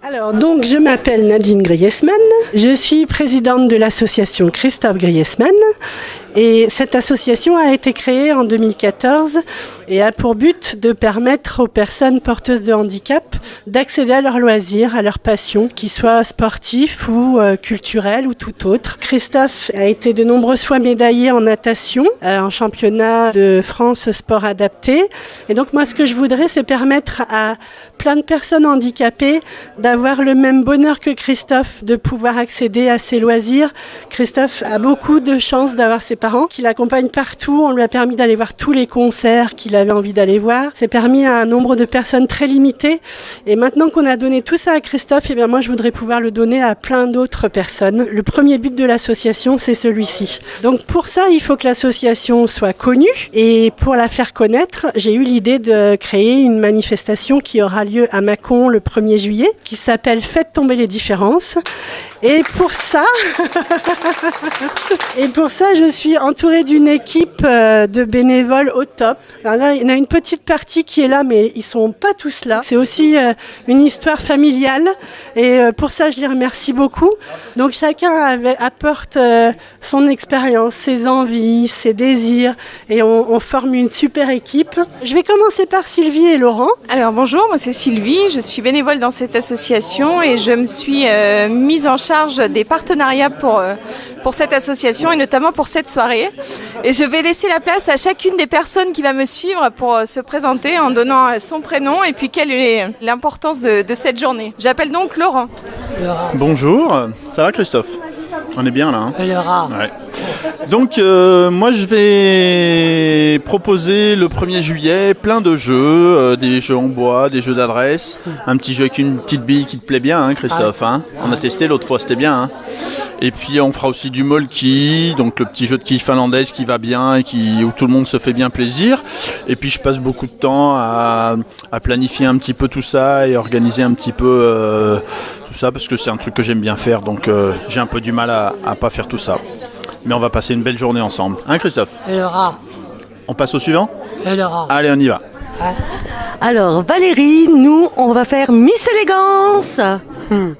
Alors, donc, je m'appelle Nadine Griezmann. Je suis présidente de l'association Christophe Griezmann. Et cette association a été créée en 2014 et a pour but de permettre aux personnes porteuses de handicap d'accéder à leurs loisirs, à leurs passions, qu'ils soient sportifs ou culturels ou tout autre. Christophe a été de nombreuses fois médaillé en natation, en championnat de France sport adapté. Et donc moi, ce que je voudrais, c'est permettre à plein de personnes handicapées d'avoir le même bonheur que Christophe, de pouvoir accéder à ses loisirs. Christophe a beaucoup de chance d'avoir ses parents qui l'accompagnent partout. On lui a permis d'aller voir tous les concerts qu'il avait envie d'aller voir. C'est permis à un nombre de personnes très limité. Et maintenant qu'on a donné tout ça à Christophe, eh bien moi je voudrais pouvoir le donner à plein d'autres personnes. Le premier but de l'association, c'est celui-ci. Donc pour ça, il faut que l'association soit connue. Et pour la faire connaître, j'ai eu l'idée de créer une manifestation qui aura lieu à Mâcon le 1er juillet, qui s'appelle Faites tomber les différences. Et pour ça, je suis entourée d'une équipe de bénévoles au top. Alors là, il y en a une petite partie qui est là, mais ils sont pas tous là. C'est aussi une histoire familiale. Et pour ça, je les remercie beaucoup. Donc chacun apporte son expérience, ses envies, ses désirs. Et on forme une super équipe. Je vais commencer par Sylvie et Laurent. Alors bonjour, moi c'est Sylvie. Je suis bénévole dans cette association et je me suis mise en charge des partenariats pour cette association et notamment pour cette soirée. Et je vais laisser la place à chacune des personnes qui va me suivre pour se présenter en donnant son prénom et puis quelle est l'importance de cette journée. J'appelle donc Laurent. Bonjour, ça va Christophe? On est bien là, hein? Ouais. Donc moi je vais proposer le 1er juillet plein de jeux, des jeux en bois, des jeux d'adresse, un petit jeu avec une petite bille qui te plaît bien, hein, Christophe, hein? On a testé l'autre fois, c'était bien, hein? Et puis on fera aussi du molki, donc le petit jeu de quilles finlandaise qui va bien et où tout le monde se fait bien plaisir. Et puis je passe beaucoup de temps à planifier un petit peu tout ça et organiser un petit peu tout ça parce que c'est un truc que j'aime bien faire, donc j'ai un peu du mal à pas faire tout ça. Mais on va passer une belle journée ensemble. Hein Christophe? On passe au suivant? Allez, on y va. Alors Valérie, nous on va faire Miss Élégance.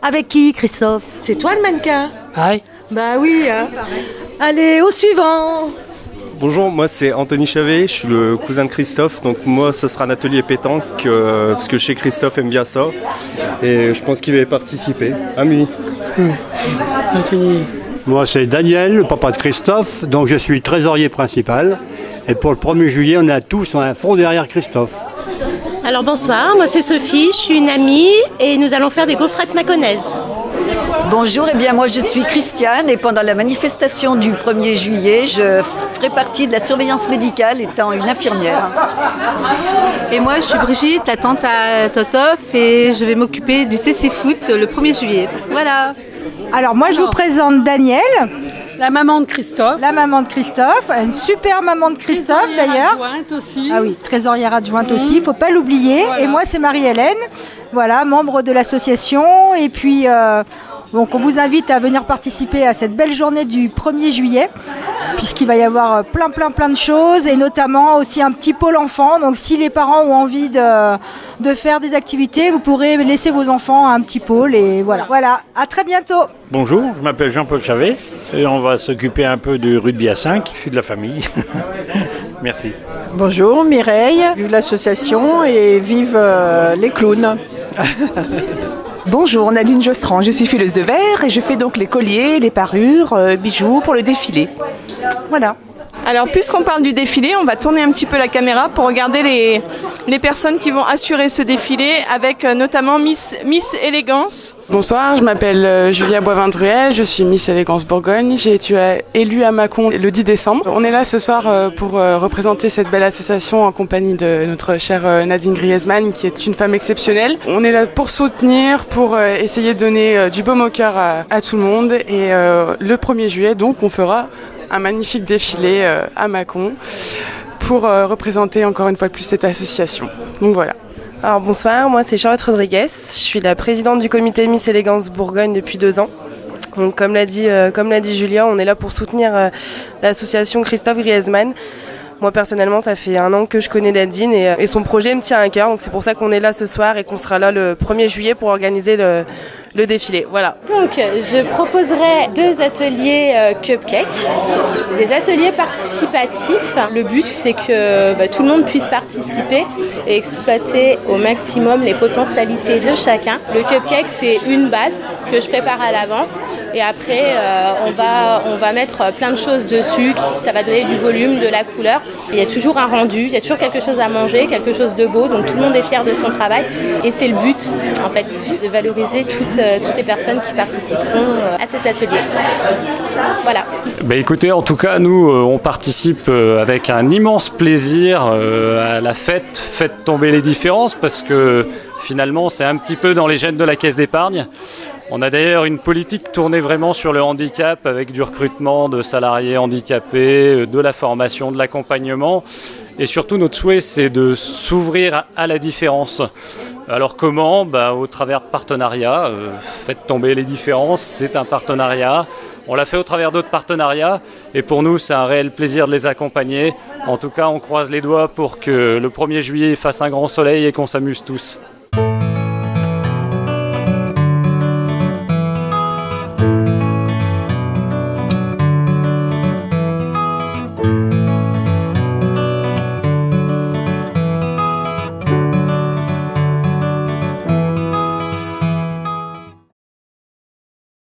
Avec qui Christophe? C'est toi le mannequin? Ouais. Bah oui, hein. Allez, au suivant. Bonjour, moi c'est Anthony Chavet, je suis le cousin de Christophe, donc moi ce sera un atelier pétanque, parce que chez Christophe aime bien ça, et je pense qu'il va y participer. Ami. Anthony. Moi c'est Daniel, le papa de Christophe, donc je suis trésorier principal, et pour le 1er juillet on a tous un front derrière Christophe. Alors bonsoir, moi c'est Sophie, je suis une amie et nous allons faire des gaufrettes mâconnaises. Bonjour, eh bien moi je suis Christiane et pendant la manifestation du 1er juillet, je ferai partie de la surveillance médicale étant une infirmière. Et moi je suis Brigitte, la tante à Totof et je vais m'occuper du CC Foot le 1er juillet. Voilà. Alors moi je vous présente Danielle. La maman de Christophe. La maman de Christophe, une super maman de Christophe d'ailleurs. Adjointe aussi. Ah oui, trésorière adjointe aussi, il ne faut pas l'oublier. Voilà. Et moi c'est Marie-Hélène, voilà, membre de l'association. Et puis donc on vous invite à venir participer à cette belle journée du 1er juillet, puisqu'il va y avoir plein de choses, et notamment aussi un petit pôle enfant. Donc si les parents ont envie de faire des activités, vous pourrez laisser vos enfants à un petit pôle, et voilà. Voilà, à très bientôt. Bonjour, je m'appelle Jean-Paul Chavet et on va s'occuper un peu du rugby à 5, je suis de la famille. Merci. Bonjour, Mireille, vive l'association et vive les clowns. Bonjour, Nadine Jostran, je suis fileuse de verre et je fais donc les colliers, les parures, bijoux pour le défilé. Voilà. Alors puisqu'on parle du défilé, on va tourner un petit peu la caméra pour regarder les personnes qui vont assurer ce défilé avec notamment Miss Élégance. Bonsoir, je m'appelle Julia Boivin-Druel, je suis Miss Élégance Bourgogne. J'ai été élue à Mâcon le 10 décembre. On est là ce soir pour représenter cette belle association en compagnie de notre chère Nadine Griezmann qui est une femme exceptionnelle. On est là pour soutenir, pour essayer de donner du baume au cœur à tout le monde. Et le 1er juillet, donc, on fera un magnifique défilé à Mâcon pour représenter encore une fois de plus cette association. Donc voilà. Alors bonsoir, moi c'est Charlotte Rodriguez, je suis la présidente du comité Miss Élégance Bourgogne depuis 2 ans. Donc comme l'a dit Julia, on est là pour soutenir l'association Christophe Griezmann. Moi personnellement, ça fait 1 an que je connais Nadine et son projet me tient à cœur. Donc c'est pour ça qu'on est là ce soir et qu'on sera là le 1er juillet pour organiser le défilé. Voilà. Donc, je proposerai 2 ateliers cupcake, des ateliers participatifs. Le but, c'est que tout le monde puisse participer et exploiter au maximum les potentialités de chacun. Le cupcake, c'est une base que je prépare à l'avance et après, on va mettre plein de choses dessus. Ça va donner du volume, de la couleur. Il y a toujours un rendu, il y a toujours quelque chose à manger, quelque chose de beau. Donc, tout le monde est fier de son travail et c'est le but, en fait, de valoriser toutes les personnes qui participeront à cet atelier. Voilà. Écoutez, en tout cas, nous, on participe avec un immense plaisir à la fête. Faites tomber les différences parce que finalement, c'est un petit peu dans les gènes de la Caisse d'épargne. On a d'ailleurs une politique tournée vraiment sur le handicap avec du recrutement de salariés handicapés, de la formation, de l'accompagnement. Et surtout, notre souhait, c'est de s'ouvrir à la différence. Alors comment ? Au travers de partenariats. Faites tomber les différences, c'est un partenariat. On l'a fait au travers d'autres partenariats et pour nous, c'est un réel plaisir de les accompagner. En tout cas, on croise les doigts pour que le 1er juillet fasse un grand soleil et qu'on s'amuse tous.